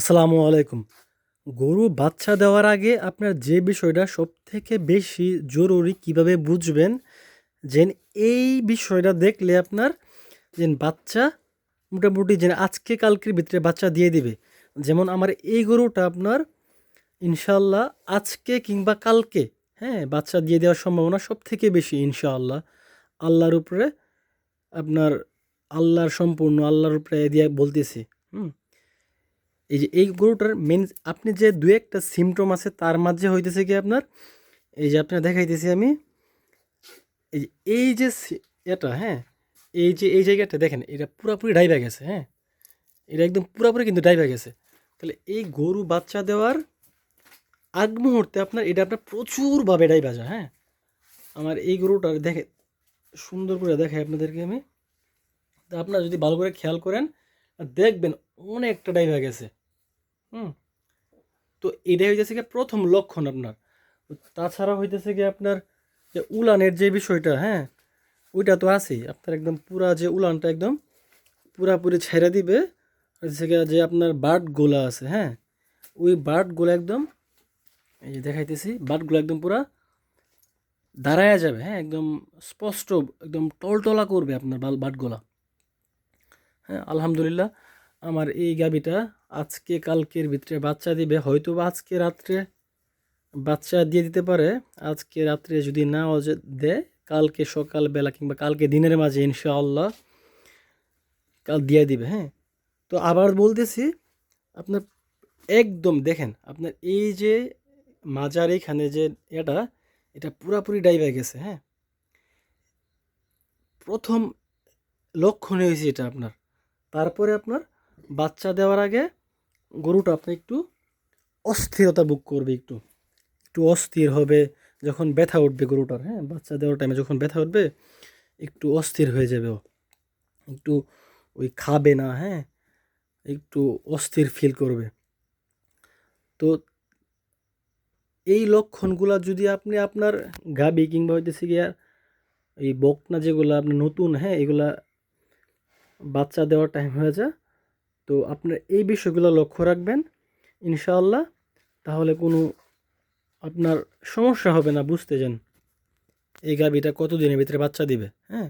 আসসালামু আলাইকুম। গরু বাচ্চা দেওয়ার আগে আপনার যে বিষয়টা সবথেকে বেশি জরুরি কিভাবে বুঝবেন যেন এই বিষয়টা দেখলে আপনার বাচ্চা মোটামুটি আজকে কালকের ভিতরে বাচ্চা দিয়ে দিবে। যেমন আমার এই গরুটা আপনার ইনশাআল্লাহ আজকে কিংবা কালকে, হ্যাঁ, বাচ্চা দিয়ে দেওয়ার সম্ভাবনা সবথেকে বেশি ইনশাআল্লাহ। আল্লাহর উপরে আপনার আল্লাহর উপরে দিয়ে বলতেছি। হুম। এই গরুটার মেন আপনি যে দু একটা সিমটম আছে তার মাঝে হইতেছে কি আপনার এই যে আপনার দেখাইতেছি আমি এই যে এই যে এটা, হ্যাঁ, এই জায়গাটা দেখেন, এটা পুরাপুরি ডাইভা গেছে। হ্যাঁ, এটা একদম পুরাপুরি কিন্তু ডাইভা গেছে। তাহলে এই গরু বাচ্চা দেওয়ার আগ মুহূর্তে আপনার প্রচুরভাবে ডাইভা যায়। হ্যাঁ, আমার এই গরুটার দেখে সুন্দর করে দেখাই আপনাদেরকে আমি। তা আপনারা যদি ভালো করে খেয়াল করেন দেখবেন অনেকটা ডাইভা গেছে। হুম। তো এটাই হইতেছে কি প্রথম লক্ষণ আপনার। তাছাড়া হইতেছে কি আপনার যে উলানের যে বিষয়টা, হ্যাঁ, ওইটা তো আছেই। আপনার একদম পুরা যে উলানটা একদম পুরাপুরি ছেড়ে দিবে। হচ্ছে গিয়ে যে আপনার বাটগুলা আছে, হ্যাঁ, ওই বাটগুলো একদম এই যে দেখাইতেছি, বাটগুলো একদম পুরা দাঁড়ায়া যাবে। হ্যাঁ, একদম স্পষ্ট, একদম টলটলা করবে আপনার বাটগুলা। হ্যাঁ, আলহামদুলিল্লাহ আমার এই গাভীটা আজকে কালকের ভিতরে বাচ্চা দিবে। হয়তো বা আজকে রাত্রে বাচ্চা দিয়ে দিতে পারে। আজকে রাত্রে যদি নাও দেয়, কালকে সকালবেলা কিংবা কালকে দিনের মাঝে ইনশাআল্লাহ কাল দিয়ে দিবে। হ্যাঁ, তো আবার বলতেছি, আপনার একদম দেখেন আপনার এই যে মাজার এইখানে যে এটা পুরাপুরি ডাইভা গেছে। হ্যাঁ, প্রথম লক্ষণই হয়েছে এটা আপনার। তারপরে আপনার বাচ্চা দেওয়ার আগে গরুটা আপনার একটু অস্থিরতা বুক করবে, একটু একটু অস্থির হবে। যখন ব্যথা উঠবে গরুটার, হ্যাঁ, বাচ্চা দেওয়ার টাইমে যখন ব্যথা উঠবে একটু অস্থির হয়ে যাবে ও, একটু ওই খাবে না। হ্যাঁ, একটু অস্থির ফিল করবে। তো এই লক্ষণগুলা যদি আপনি আপনার গাবি কিংবা হইতেছে গিয়া এই বকনা যেগুলো আপনার নতুন, হ্যাঁ, এগুলা বাচ্চা দেওয়ার টাইম হয়ে যায়, তো আপনার এই বিষয়গুলো লক্ষ্য রাখবেন ইনশাআল্লাহ। তাহলে কোনো আপনার সমস্যা হবে না বুঝতে যান এই গাবিটা কত দিনের ভিতরে বাচ্চা দিবে। হ্যাঁ,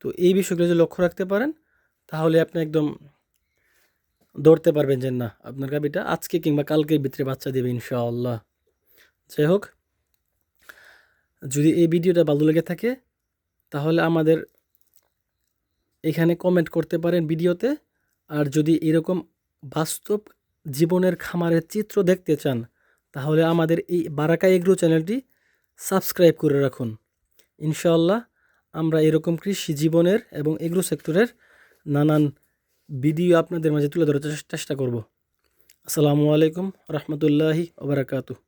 তো এই বিষয়গুলো যদি লক্ষ্য রাখতে পারেন তাহলে আপনি একদম ধরতে পারবেন যে না, আপনার গাবিটা আজকে কিংবা কালকের ভিতরে বাচ্চা দেবে ইনশাআল্লাহ। যাই হোক, যদি এই ভিডিওটা ভালো লেগে থাকে তাহলে আমাদের এখানে কমেন্ট করতে পারেন ভিডিওতে। আর যদি এরকম বাস্তব জীবনের খামারের চিত্র দেখতে চান তাহলে আমাদের এই বারাকা এগ্রো চ্যানেলটি সাবস্ক্রাইব করে রাখুন। ইনশাআল্লাহ আমরা এরকম কৃষি জীবনের এবং এগ্রো সেক্টরের নানান ভিডিও আপনাদের মাঝে তুলে ধরার চেষ্টা করব। আসসালামু আলাইকুম রহমতুল্লাহি ওয়া বারাকাতুহু।